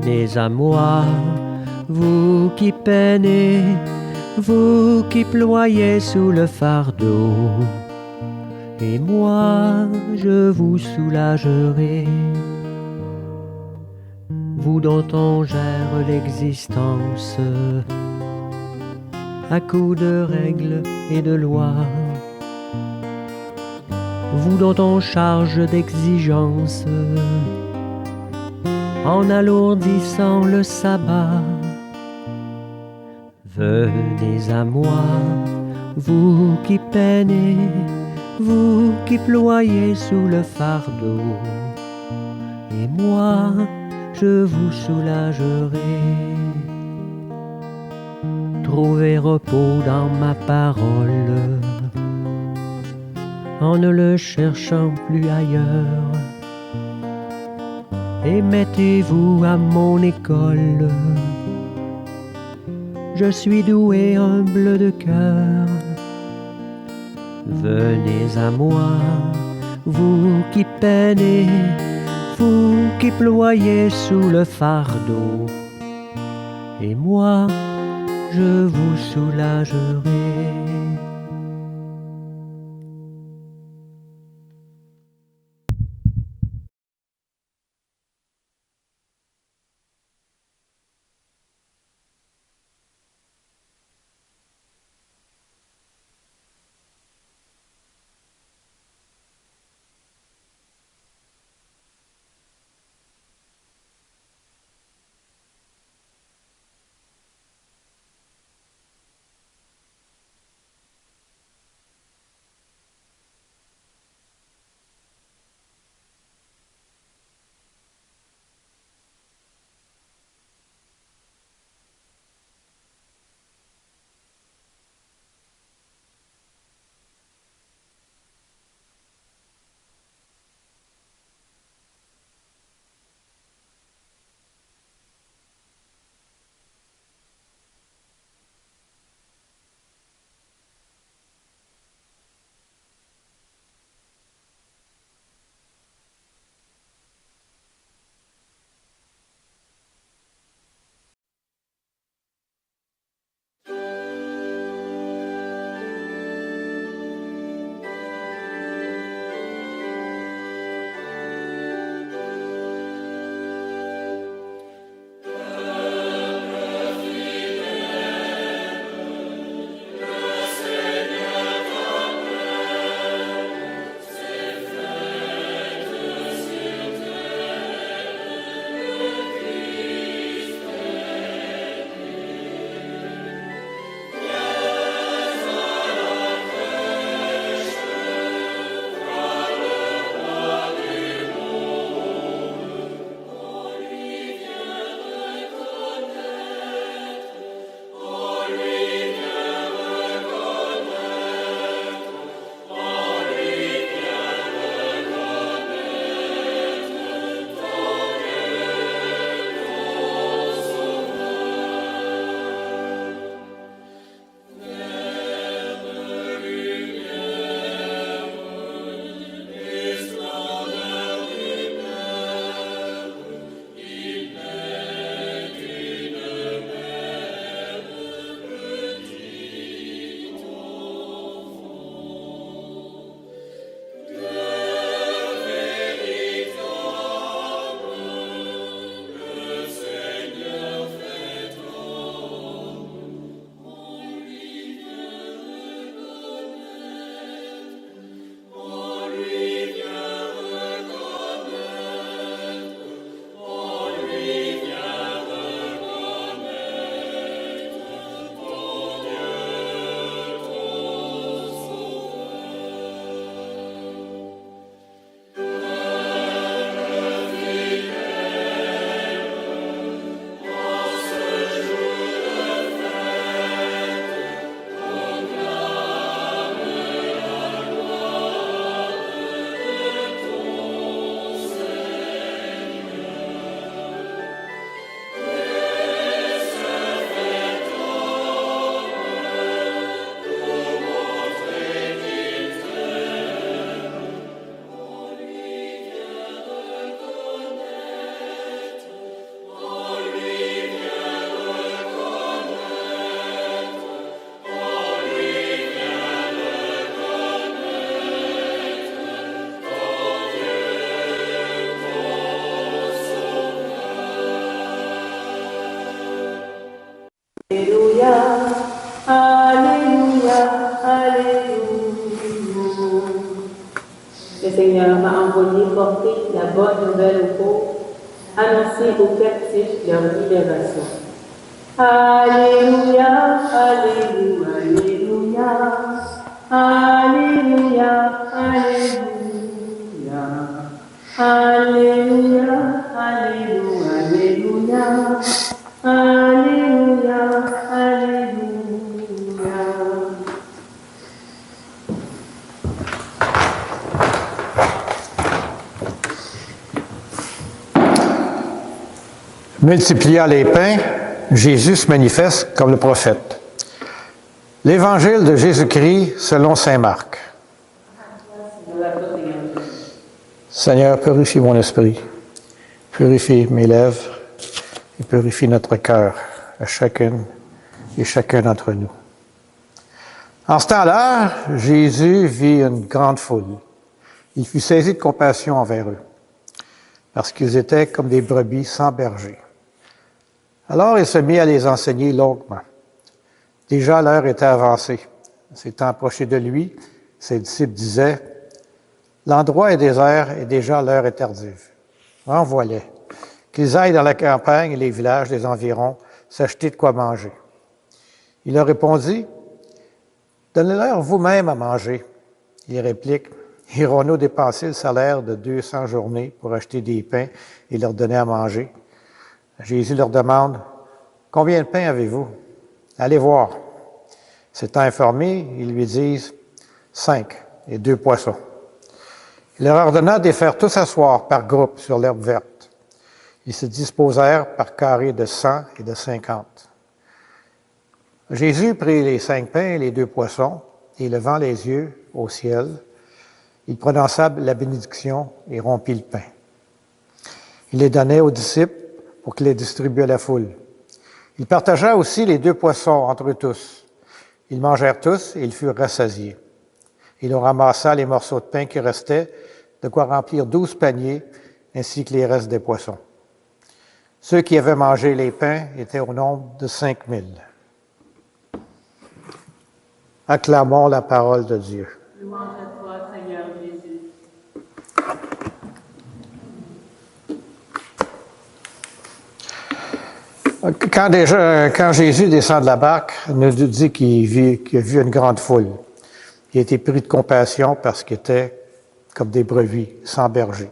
Venez à moi, vous qui peinez, vous qui ployez sous le fardeau, et moi je vous soulagerai. Vous dont on gère l'existence à coups de règles et de lois, vous dont on charge d'exigences en alourdissant le sabbat. Venez à moi, vous qui peinez, vous qui ployez sous le fardeau, et moi je vous soulagerai. Trouvez repos dans ma parole, en ne le cherchant plus ailleurs, et mettez-vous à mon école. Je suis doué, humble de cœur. Venez à moi, vous qui peinez, vous qui ployez sous le fardeau, et moi je vous soulagerai. Alléluia, Alléluia. Le Seigneur m'a envoyé porter la bonne nouvelle aux pauvres, annoncer aux captifs leur libération. Alléluia, Alléluia, Alléluia, Alléluia, Alléluia, Alléluia, Alléluia, Alléluia, Alléluia. Multipliant les pains, Jésus se manifeste comme le prophète. L'Évangile de Jésus-Christ selon saint Marc. Seigneur, purifie mon esprit, purifie mes lèvres et purifie notre cœur à chacune et chacun d'entre nous. En ce temps-là, Jésus vit une grande foule. Il fut saisi de compassion envers eux, parce qu'ils étaient comme des brebis sans berger. Alors il se mit à les enseigner longuement. Déjà l'heure était avancée. S'étant approché de lui, ses disciples disaient, « L'endroit est désert et déjà l'heure est tardive. Envoie-les, qu'ils aillent dans la campagne et les villages des environs s'acheter de quoi manger. » Il leur répondit, « Donnez-leur vous-même à manger. » Il réplique, « Irons-nous dépenser le salaire de 200 journées pour acheter des pains et leur donner à manger? » Jésus leur demande, « Combien de pains avez-vous? Allez voir. » S'étant informés, ils lui disent, « 5 et 2 poissons. » Il leur ordonna de les faire tous asseoir par groupe sur l'herbe verte. Ils se disposèrent par carrés de 100 et de 50. Jésus prit les 5 pains et les 2 poissons, et levant les yeux au ciel, il prononça la bénédiction et rompit le pain. Il les donnait aux disciples pour qu'ils les distribuent à la foule. Il partagea aussi les 2 poissons entre eux tous. Ils mangèrent tous et ils furent rassasiés. Il en ramassa les morceaux de pain qui restaient, de quoi remplir 12 paniers, ainsi que les restes des poissons. Ceux qui avaient mangé les pains étaient au nombre de 5000. Acclamons la parole de Dieu. Louange à toi, Seigneur Jésus. Quand Jésus descend de la barque, il nous dit qu'il a vu une grande foule. Il a été pris de compassion parce qu'ils étaient comme des brebis, sans berger.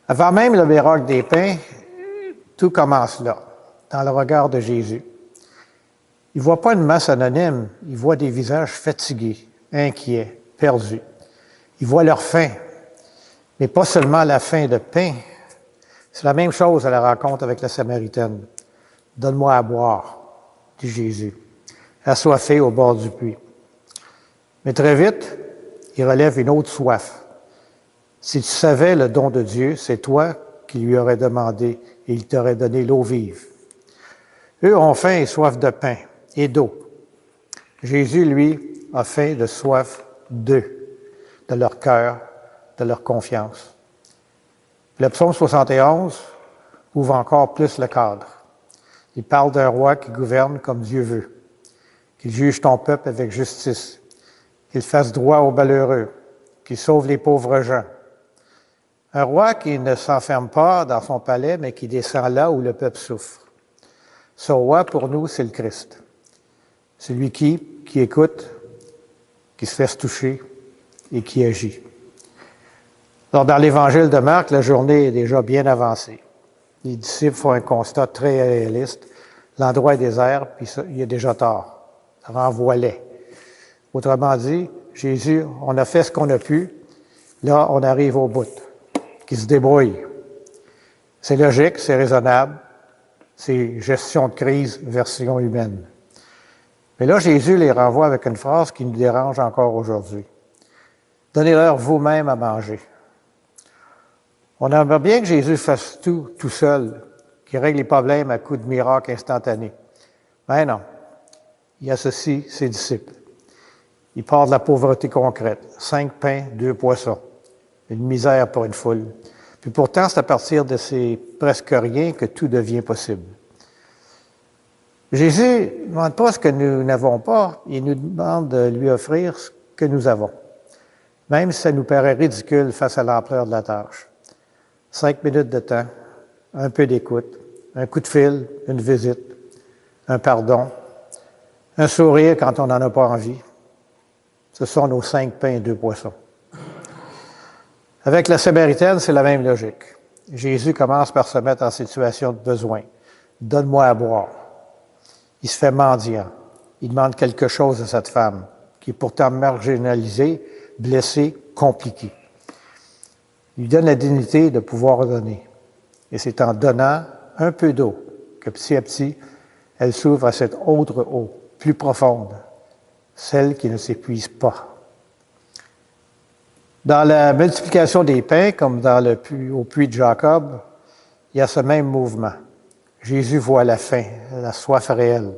Avant même le miracle des pains, tout commence là, dans le regard de Jésus. Il ne voit pas une masse anonyme, il voit des visages fatigués, inquiets, perdus. Il voit leur faim, mais pas seulement la faim de pain. C'est la même chose à la rencontre avec la Samaritaine. « Donne-moi à boire », dit Jésus, assoiffé au bord du puits. Mais très vite, il relève une autre soif. Si tu savais le don de Dieu, c'est toi qui lui aurais demandé et il t'aurait donné l'eau vive. Eux ont faim et soif de pain et d'eau. Jésus, lui, a faim de soif d'eux, de leur cœur, de leur confiance. Le psaume 71 ouvre encore plus le cadre. Il parle d'un roi qui gouverne comme Dieu veut, qu'il juge ton peuple avec justice, qu'il fasse droit aux malheureux, qu'il sauve les pauvres gens. Un roi qui ne s'enferme pas dans son palais, mais qui descend là où le peuple souffre. Ce roi, pour nous, c'est le Christ. Celui qui écoute, qui se laisse toucher et qui agit. Alors, dans l'Évangile de Marc, la journée est déjà bien avancée. Les disciples font un constat très réaliste. L'endroit est désert, puis il est déjà tard. Renvoie-les. Autrement dit, Jésus, on a fait ce qu'on a pu. Là, on arrive au bout. Qui se débrouille. C'est logique, c'est raisonnable. C'est gestion de crise, version humaine. Mais là, Jésus les renvoie avec une phrase qui nous dérange encore aujourd'hui. Donnez-leur vous-même à manger. On aimerait bien que Jésus fasse tout seul, qu'il règle les problèmes à coups de miracles instantanés. Mais non. Il associe ses disciples. Il part de la pauvreté concrète. 5 pains, 2 poissons. Une misère pour une foule. Puis pourtant, c'est à partir de ces presque rien que tout devient possible. Jésus ne demande pas ce que nous n'avons pas, il nous demande de lui offrir ce que nous avons. Même si ça nous paraît ridicule face à l'ampleur de la tâche. 5 minutes de temps, un peu d'écoute, un coup de fil, une visite, un pardon, un sourire quand on n'en a pas envie. Ce sont nos 5 pains et 2 poissons. Avec la Samaritaine, c'est la même logique. Jésus commence par se mettre en situation de besoin. Donne-moi à boire. Il se fait mendiant. Il demande quelque chose à cette femme, qui est pourtant marginalisée, blessée, compliquée. Il lui donne la dignité de pouvoir donner. Et c'est en donnant un peu d'eau que petit à petit, elle s'ouvre à cette autre eau, plus profonde, celle qui ne s'épuise pas. Dans la multiplication des pains, comme au puits de Jacob, il y a ce même mouvement. Jésus voit la faim, la soif réelle.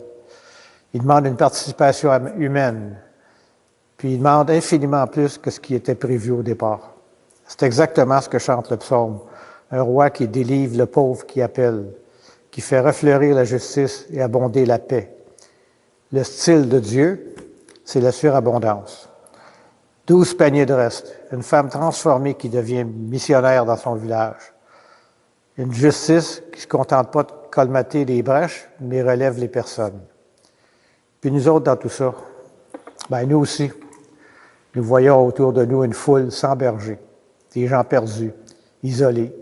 Il demande une participation humaine, puis il demande infiniment plus que ce qui était prévu au départ. C'est exactement ce que chante le psaume. Un roi qui délivre le pauvre qui appelle, qui fait refleurir la justice et abonder la paix. Le style de Dieu, c'est la surabondance. 12 paniers de reste, une femme transformée qui devient missionnaire dans son village. Une justice qui ne se contente pas de colmater les brèches, mais relève les personnes. Puis nous autres, dans tout ça, nous aussi, nous voyons autour de nous une foule sans berger, des gens perdus, isolés,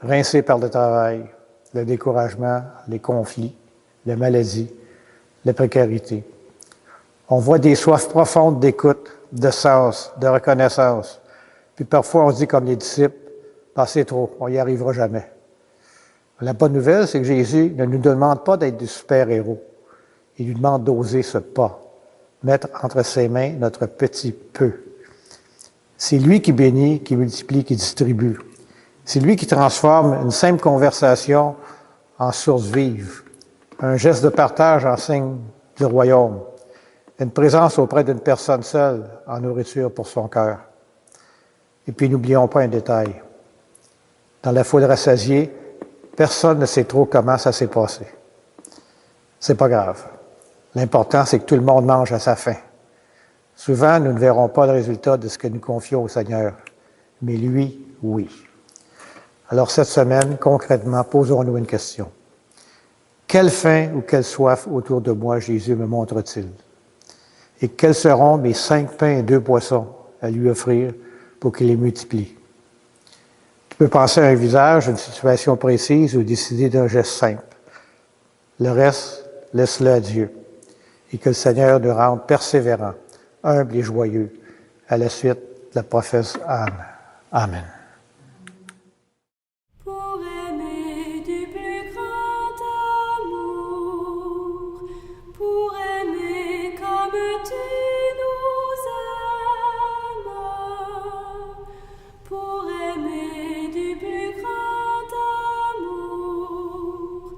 rincés par le travail, le découragement, les conflits, la maladie, la précarité. On voit des soifs profondes d'écoute, de sens, de reconnaissance. Puis parfois, on se dit comme les disciples, c'est trop, on n'y arrivera jamais. La bonne nouvelle, c'est que Jésus ne nous demande pas d'être des super-héros. Il nous demande d'oser ce pas, mettre entre ses mains notre petit peu. C'est lui qui bénit, qui multiplie, qui distribue. C'est lui qui transforme une simple conversation en source vive, un geste de partage en signe du royaume, une présence auprès d'une personne seule en nourriture pour son cœur. Et puis n'oublions pas un détail. Dans la foule rassasiée, personne ne sait trop comment ça s'est passé. C'est pas grave. L'important, c'est que tout le monde mange à sa faim. Souvent, nous ne verrons pas le résultat de ce que nous confions au Seigneur, mais lui, oui. Alors cette semaine, concrètement, posons-nous une question. Quelle faim ou quelle soif autour de moi Jésus me montre-t-il? Et quels seront mes 5 pains et 2 poissons à lui offrir pour qu'il les multiplie? Tu peux penser à un visage, une situation précise ou décider d'un geste simple. Le reste, laisse-le à Dieu. Et que le Seigneur nous rende persévérants, humbles et joyeux. À la suite, la prophète Anne. Amen. Pour aimer du plus grand amour, pour aimer comme tu nous aimes, pour aimer du plus grand amour,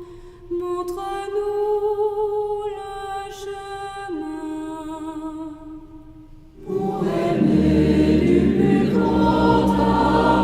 montre-nous le chemin. Pour aimer du plus grand amour.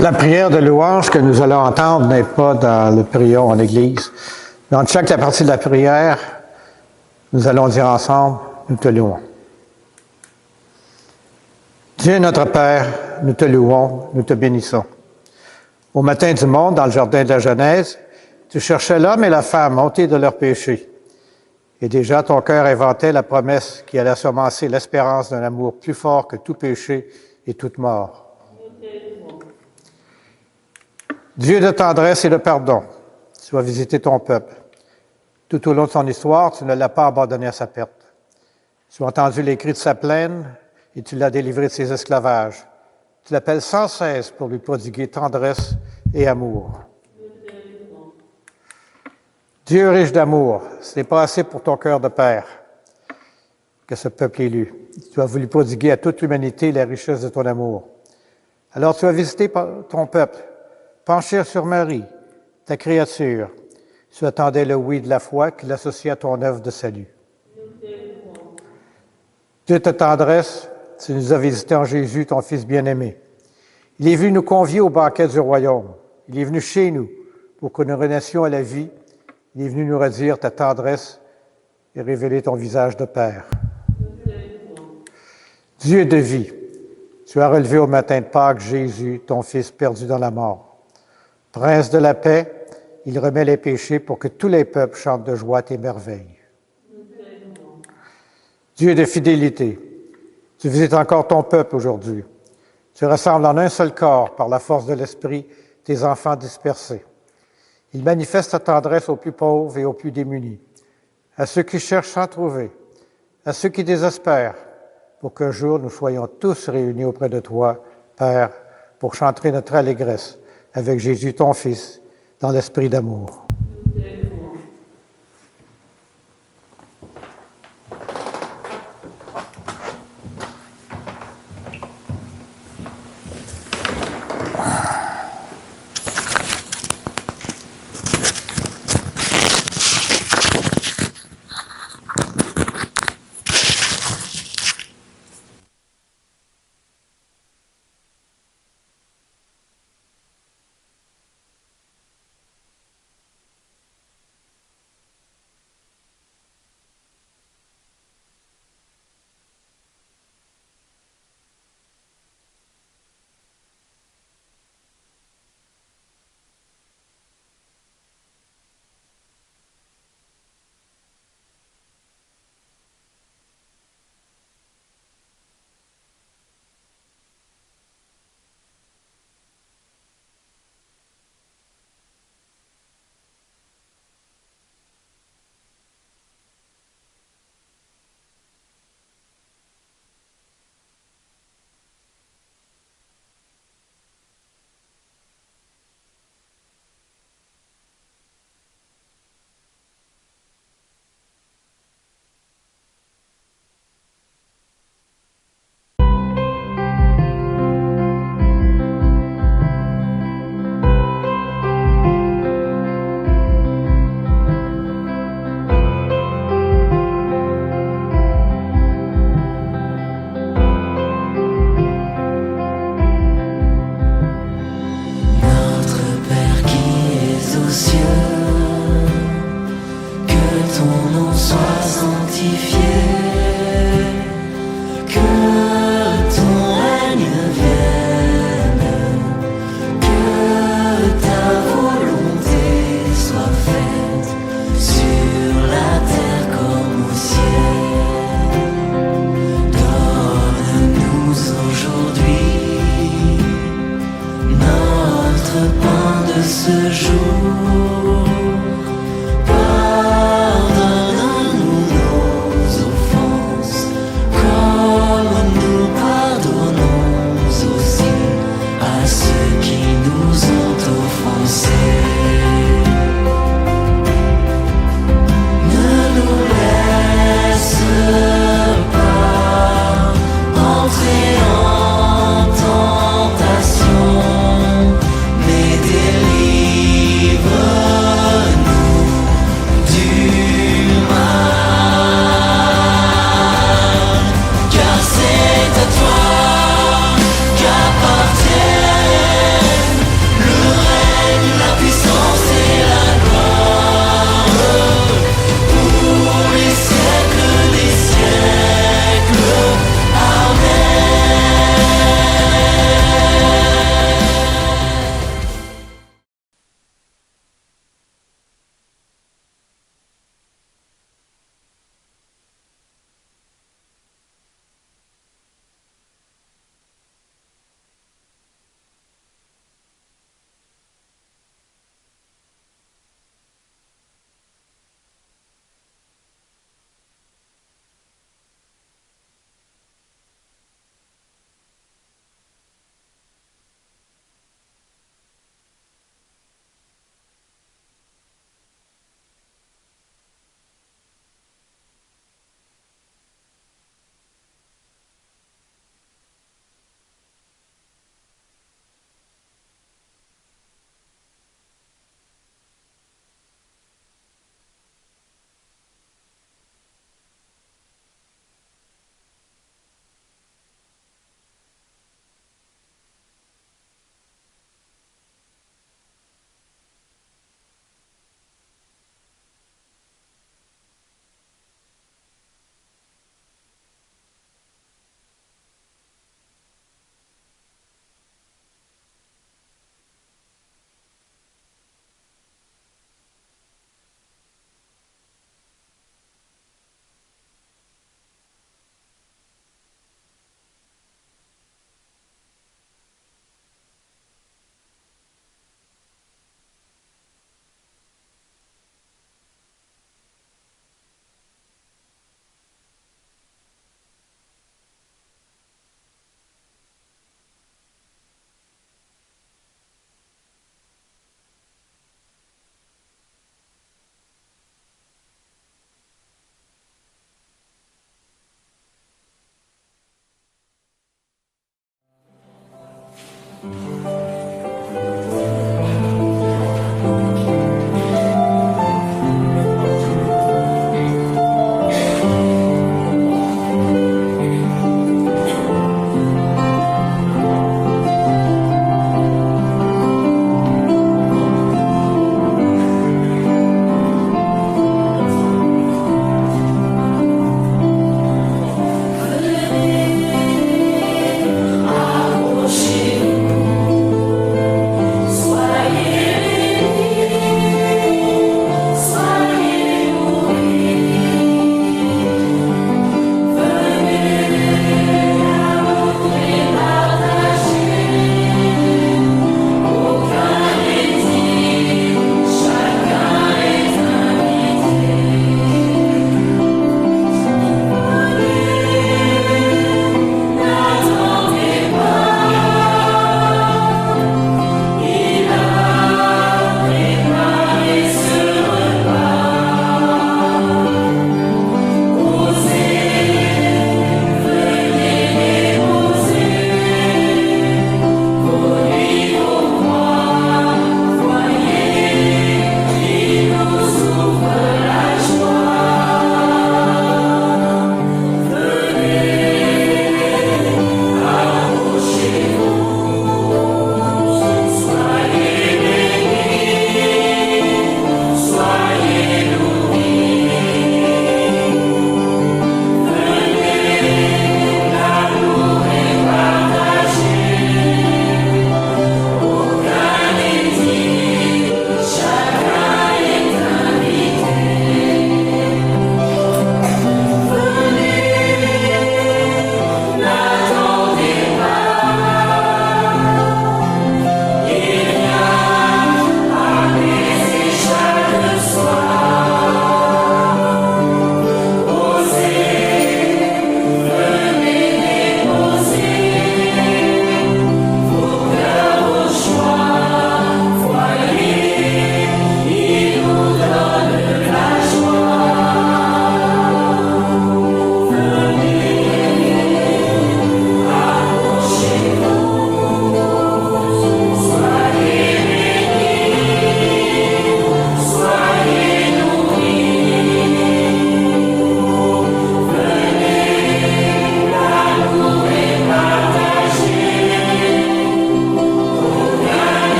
La prière de louange que nous allons entendre n'est pas dans le prion en Église. Dans chaque partie de la prière, nous allons dire ensemble, nous te louons. Dieu notre Père, nous te louons, nous te bénissons. Au matin du monde, dans le jardin de la Genèse, tu cherchais l'homme et la femme montés de leurs péchés. Et déjà ton cœur inventait la promesse qui allait semencer l'espérance d'un amour plus fort que tout péché et toute mort. Dieu de tendresse et de pardon, tu vas visiter ton peuple. Tout au long de son histoire, tu ne l'as pas abandonné à sa perte. Tu as entendu les cris de sa plaine et tu l'as délivré de ses esclavages. Tu l'appelles sans cesse pour lui prodiguer tendresse et amour. Dieu riche d'amour, ce n'est pas assez pour ton cœur de père que ce peuple élu. Tu as voulu prodiguer à toute l'humanité la richesse de ton amour. Alors tu as visité ton peuple, penché sur Marie, ta créature. Tu attendais le oui de la foi qui l'associe à ton œuvre de salut. Dieu de tendresse, tu nous as visités en Jésus, ton Fils bien-aimé. Il est venu nous convier au banquet du royaume. Il est venu chez nous pour que nous renassions à la vie. Il est venu nous redire ta tendresse et révéler ton visage de Père. Dieu de vie, tu as relevé au matin de Pâques Jésus, ton Fils perdu dans la mort. Prince de la paix, il remet les péchés pour que tous les peuples chantent de joie tes merveilles. Dieu de fidélité, tu visites encore ton peuple aujourd'hui. Tu rassembles en un seul corps, par la force de l'Esprit, tes enfants dispersés. Il manifeste ta tendresse aux plus pauvres et aux plus démunis, à ceux qui cherchent sans trouver, à ceux qui désespèrent, pour qu'un jour nous soyons tous réunis auprès de toi, Père, pour chanter notre allégresse avec Jésus, ton Fils, dans l'esprit d'amour. Délivre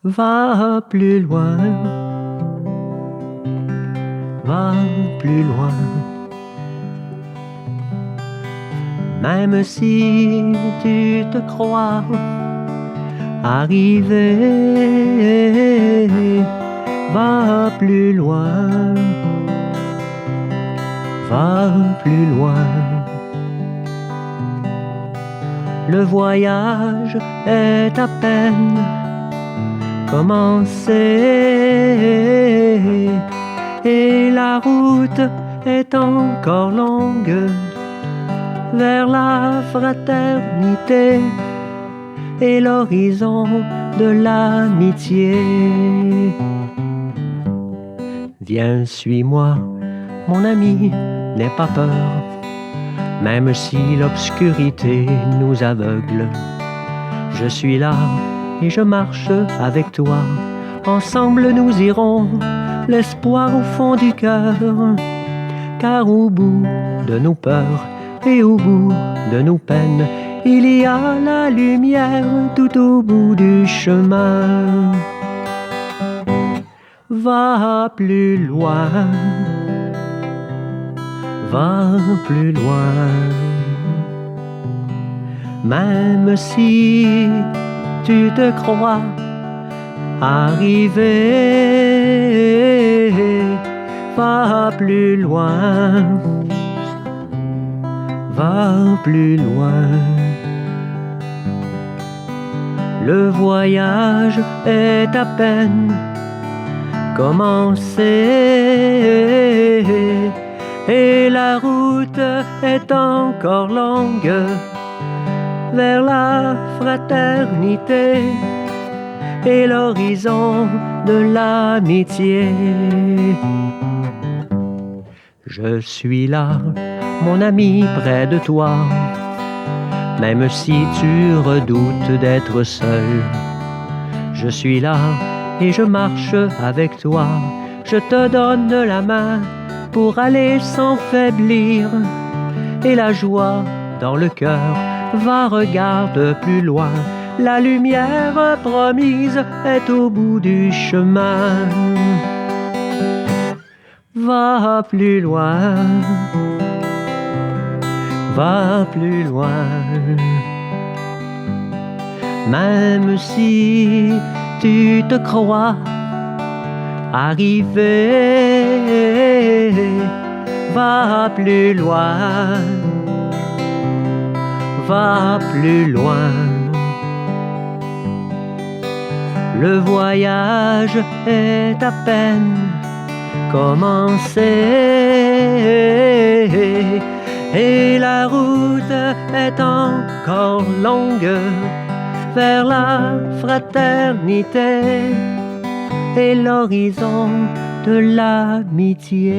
Va plus loin, va plus loin. Même si tu te crois arrivé, va plus loin, va plus loin. Le voyage est à peine commencé et la route est encore longue vers la fraternité et l'horizon de l'amitié. Viens, suis-moi, mon ami, n'aie pas peur, même si l'obscurité nous aveugle. Je suis là et je marche avec toi. Ensemble nous irons, l'espoir au fond du cœur, car au bout de nos peurs et au bout de nos peines, il y a la lumière tout au bout du chemin. Va plus loin, va plus loin. Même si tu te crois arrivé, va plus loin, va plus loin. Le voyage est à peine commencé et la route est encore longue vers la fraternité et l'horizon de l'amitié. Je suis là, mon ami, près de toi, même si tu redoutes d'être seul. Je suis là et je marche avec toi. Je te donne la main pour aller sans faiblir. Et la joie dans le cœur, va, regarde plus loin. La lumière promise est au bout du chemin. Va plus loin, va plus loin. Même si tu te crois arrivé, va plus loin, va plus loin. Le voyage est à peine commencé et la route est encore longue vers la fraternité et l'horizon de l'amitié.